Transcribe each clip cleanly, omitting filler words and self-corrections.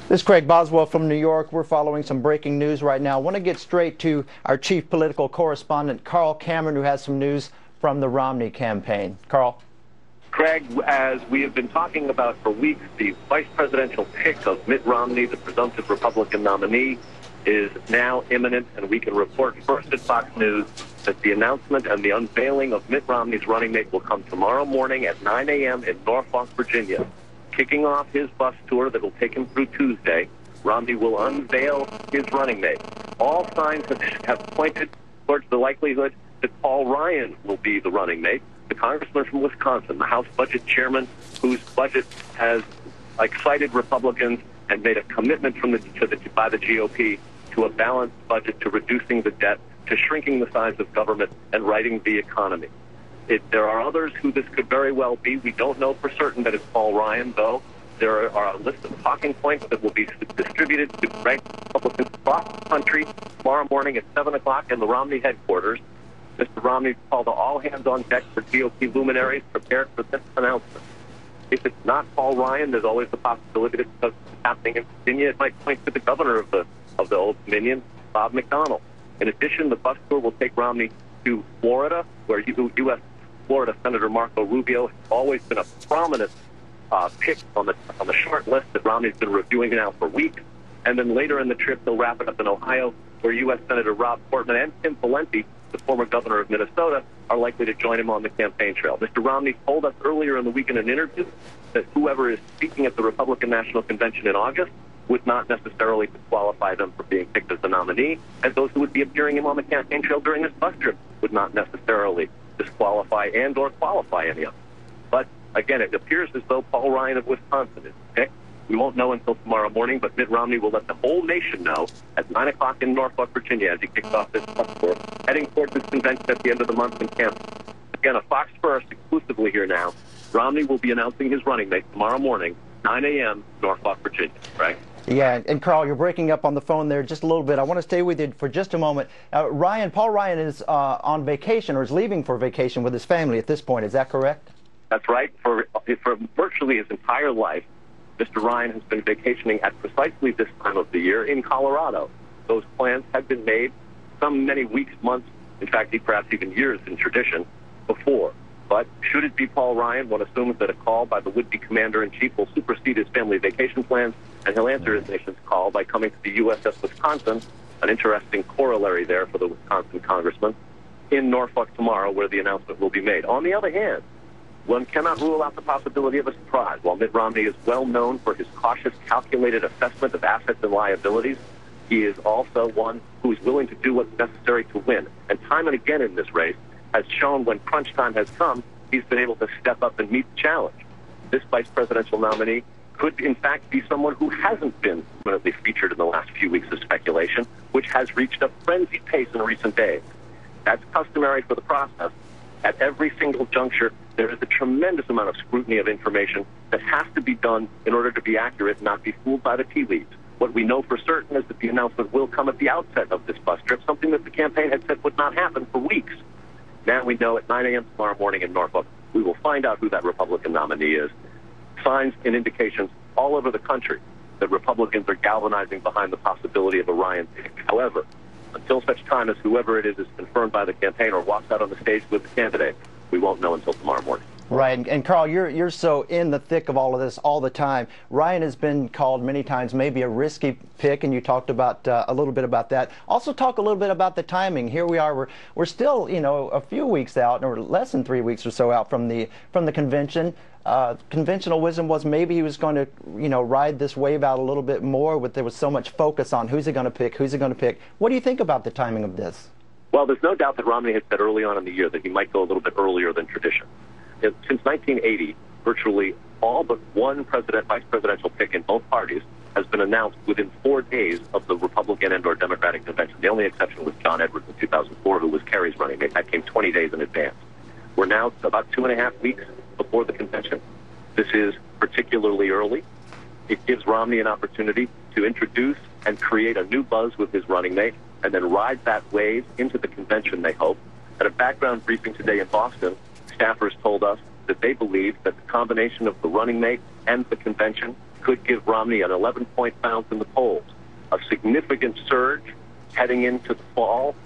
This is Craig Boswell from New York. We're following some breaking news right now. I want to get straight to our chief political correspondent, Carl Cameron, who has some news from the Romney campaign. Carl. Craig, as we have been talking about for weeks, the vice presidential pick of Mitt Romney, the presumptive Republican nominee, is now imminent, and we can report first at Fox News that the announcement and the unveiling of Mitt Romney's running mate will come tomorrow morning at 9 a.m. in Norfolk, Virginia. Kicking off his bus tour that will take him through Tuesday, Romney will unveil his running mate. All signs have pointed towards the likelihood that Paul Ryan will be the running mate, the congressman from Wisconsin, the House Budget Chairman, whose budget has excited Republicans and made a commitment by the GOP to a balanced budget, to reducing the debt, to shrinking the size of government, and righting the economy. There are others who this could very well be. We don't know for certain that it's Paul Ryan, though. There are a list of talking points that will be distributed to ranked Republicans across the country tomorrow morning at 7 o'clock in the Romney headquarters. Mr. Romney called all hands on deck for GOP luminaries prepared for this announcement. If it's not Paul Ryan, there's always the possibility that because it's happening in Virginia, it might point to the governor of the Old Dominion, Bob McDonnell. In addition, the bus tour will take Romney to Florida, where U.S. Florida Senator Marco Rubio has always been a prominent pick on the short list that Romney's been reviewing now for weeks. And then later in the trip, they'll wrap it up in Ohio, where U.S. Senator Rob Portman and Tim Pawlenty, the former governor of Minnesota, are likely to join him on the campaign trail. Mr. Romney told us earlier in the week in an interview that whoever is speaking at the Republican National Convention in August would not necessarily disqualify them for being picked as the nominee, and those who would be appearing him on the campaign trail during this bus trip would not necessarily disqualify and or qualify any of them. But again, it appears as though Paul Ryan of Wisconsin is picked. We won't know until tomorrow morning, but Mitt Romney will let the whole nation know at 9 o'clock in Norfolk, Virginia, as he kicks off this bus tour, heading towards his convention at the end of the month in Kansas. Again, a Fox First exclusively here now. Romney will be announcing his running mate tomorrow morning, 9 a.m., Norfolk, Virginia. Right? Yeah, and Carl, you're breaking up on the phone there just a little bit. I want to stay with you for just a moment. Paul Ryan is on vacation, or is leaving for vacation with his family at this point. Is that correct? That's right. For virtually his entire life, Mr. Ryan has been vacationing at precisely this time of the year in Colorado. Those plans had been made many weeks, months, in fact, perhaps even years in tradition before. But should it be Paul Ryan, one assumes that a call by the would-be commander-in-chief will supersede his family vacation plans, and he'll answer his nation's call by coming to the USS Wisconsin, an interesting corollary there for the Wisconsin congressman, in Norfolk tomorrow, where the announcement will be made. On the other hand, one cannot rule out the possibility of a surprise. While Mitt Romney is well known for his cautious, calculated assessment of assets and liabilities, he is also one who is willing to do what's necessary to win. And time and again in this race has shown when crunch time has come, he's been able to step up and meet the challenge. This vice presidential nominee could, in fact, be someone who hasn't been prominently featured in the last few weeks of speculation, which has reached a frenzied pace in recent days. That's customary for the process. At every single juncture, there is a tremendous amount of scrutiny of information that has to be done in order to be accurate and not be fooled by the tea leaves. What we know for certain is that the announcement will come at the outset of this bus trip, something that the campaign had said would not happen for weeks. Now we know at 9 a.m. tomorrow morning in Norfolk, we will find out who that Republican nominee is. Signs and indications all over the country that Republicans are galvanizing behind the possibility of a Ryan pick. However, until such time as whoever it is confirmed by the campaign or walks out on the stage with the candidate, we won't know until tomorrow morning. Right, and Carl, you're so in the thick of all of this all the time. Ryan has been called many times maybe a risky pick, and you talked about a little bit about that. Also, talk a little bit about the timing. Here we are, we're still, a few weeks out, or less than 3 weeks or so out from the convention. Conventional wisdom was maybe he was going to, ride this wave out a little bit more. There was so much focus on who's he going to pick, who's he going to pick. What do you think about the timing of this? Well, there's no doubt that Romney had said early on in the year that he might go a little bit earlier than tradition. Since 1980, virtually all but one vice presidential pick in both parties has been announced within 4 days of the Republican and or Democratic convention. The only exception was John Edwards in 2004, who was Kerry's running mate. That came 20 days in advance. We're now about 2.5 weeks before the convention. This is particularly early. It gives Romney an opportunity to introduce and create a new buzz with his running mate, and then ride that wave into the convention, they hope. At a background briefing today in Boston, staffers told us that they believe that the combination of the running mate and the convention could give Romney an 11-point bounce in the polls. A significant surge heading into the fall.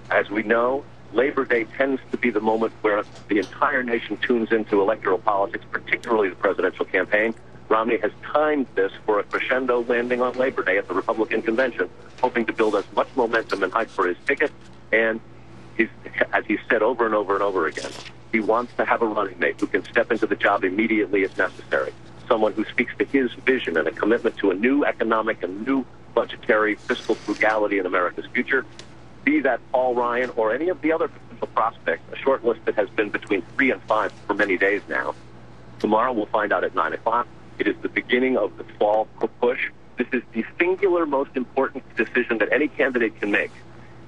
As we know, Labor Day tends to be the moment where the entire nation tunes into electoral politics, particularly the presidential campaign. Romney has timed this for a crescendo landing on Labor Day at the Republican convention, hoping to build as much momentum and hype for his ticket. And as he's said over and over and over again, he wants to have a running mate who can step into the job immediately if necessary. Someone who speaks to his vision and a commitment to a new economic and new budgetary fiscal frugality in America's future. Be that Paul Ryan or any of the other potential prospects, a short list that has been between 3 and 5 for many days now. Tomorrow we'll find out at 9 o'clock. It is the beginning of the fall push. This is the singular most important decision that any candidate can make.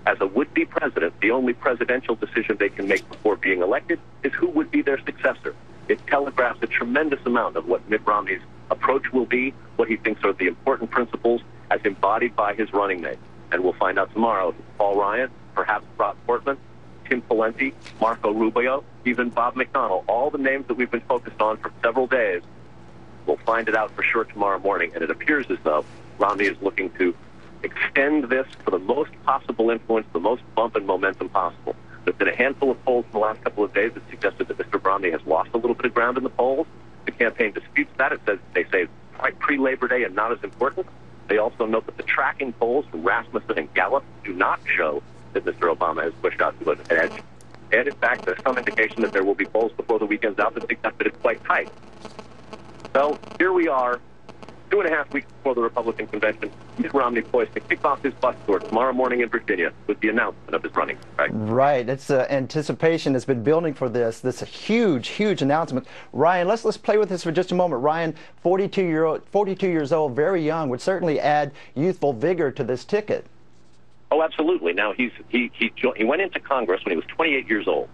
As a would-be president, the only presidential decision they can make before being elected is who would be their successor. It telegraphs a tremendous amount of what Mitt Romney's approach will be, what he thinks are the important principles as embodied by his running mate. And we'll find out tomorrow if it's Paul Ryan, perhaps Rob Portman, Tim Pawlenty, Marco Rubio, even Bob McDonnell, all the names that we've been focused on for several days. We'll find it out for sure tomorrow morning, and it appears as though Romney is looking to extend this for the most possible influence, the most bump and momentum possible. There's been a handful of polls in the last couple of days that suggested that Mr. Romney has lost a little bit of ground in the polls. The campaign disputes that. They say it's pre-Labor Day and not as important. They also note that the tracking polls from Rasmussen and Gallup do not show that Mr. Obama has pushed out to an edge. And in fact, there's some indication that there will be polls before the weekend's out that suggest that it's quite tight. So here we are, 2.5 weeks before the Republican convention. Mitt Romney poised to kick off his bus tour tomorrow morning in Virginia with the announcement of his running. Right. It's anticipation has been building for this. This huge, huge announcement. Ryan, let's play with this for just a moment. Ryan, 42 years old, very young, would certainly add youthful vigor to this ticket. Oh, absolutely. Now he went into Congress when he was 28 years old.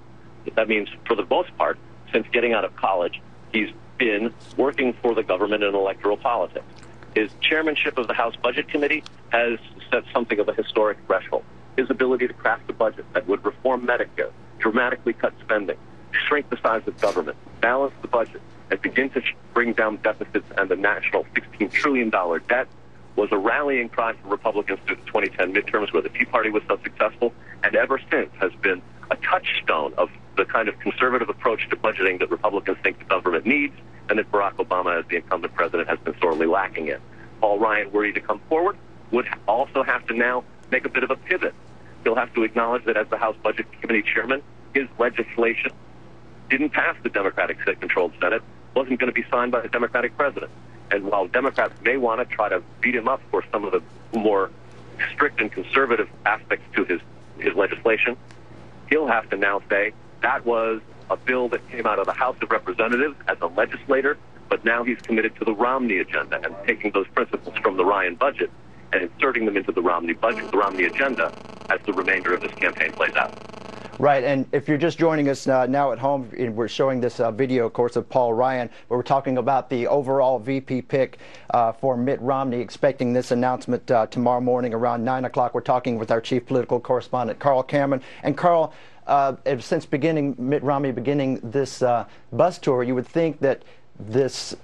That means, for the most part, since getting out of college, he's been working for the government in electoral politics. His chairmanship of the House Budget Committee has set something of a historic threshold. His ability to craft a budget that would reform Medicare, dramatically cut spending, shrink the size of government, balance the budget, and begin to bring down deficits and the national $16 trillion debt was a rallying cry for Republicans through the 2010 midterms, where the Tea Party was so successful, and ever since has been a touchstone of the kind of conservative approach to budgeting that Republicans think the government needs, and that Barack Obama, as the incumbent president, has been sorely lacking in. Paul Ryan, were he to come forward, would also have to now make a bit of a pivot. He'll have to acknowledge that as the House Budget Committee chairman, his legislation didn't pass the Democratic-controlled Senate, wasn't going to be signed by the Democratic president. And while Democrats may want to try to beat him up for some of the more strict and conservative aspects to his legislation, he'll have to now say that was a bill that came out of the House of Representatives as a legislator, but now he's committed to the Romney agenda and taking those principles from the Ryan budget and inserting them into the Romney budget, the Romney agenda, as the remainder of this campaign plays out. Right, and if you're just joining us now at home, we're showing this video, of course, of Paul Ryan, where we're talking about the overall VP pick for Mitt Romney, expecting this announcement tomorrow morning around 9 o'clock. We're talking with our chief political correspondent, Carl Cameron. And Carl, since Mitt Romney beginning this bus tour, you would think that this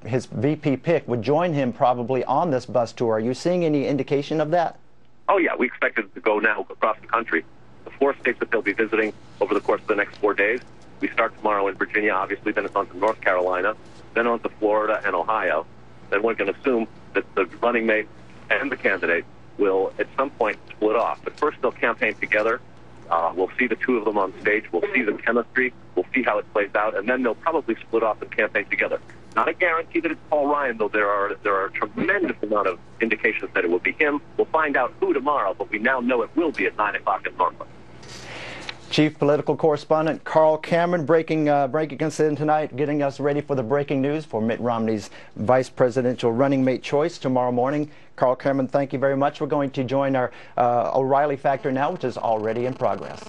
his VP pick would join him probably on this bus tour. Are you seeing any indication of that? Oh, yeah, we expect it to go now across the country. The 4 states that they'll be visiting over the course of the next 4 days. We start tomorrow in Virginia, obviously, then it's on to North Carolina, then on to Florida and Ohio. Then one can assume that the running mate and the candidate will at some point split off. But first they'll campaign together. We'll see the two of them on stage. We'll see the chemistry. We'll see how it plays out. And then they'll probably split off and campaign together. Not a guarantee that it's Paul Ryan, though there are a tremendous amount of indications that it will be him. We'll find out who tomorrow, but we now know it will be at 9 o'clock in Norfolk. Chief political correspondent Carl Cameron breaking us in tonight, getting us ready for the breaking news for Mitt Romney's vice presidential running mate choice tomorrow morning. Carl Cameron, thank you very much. We're going to join our O'Reilly Factor now, which is already in progress.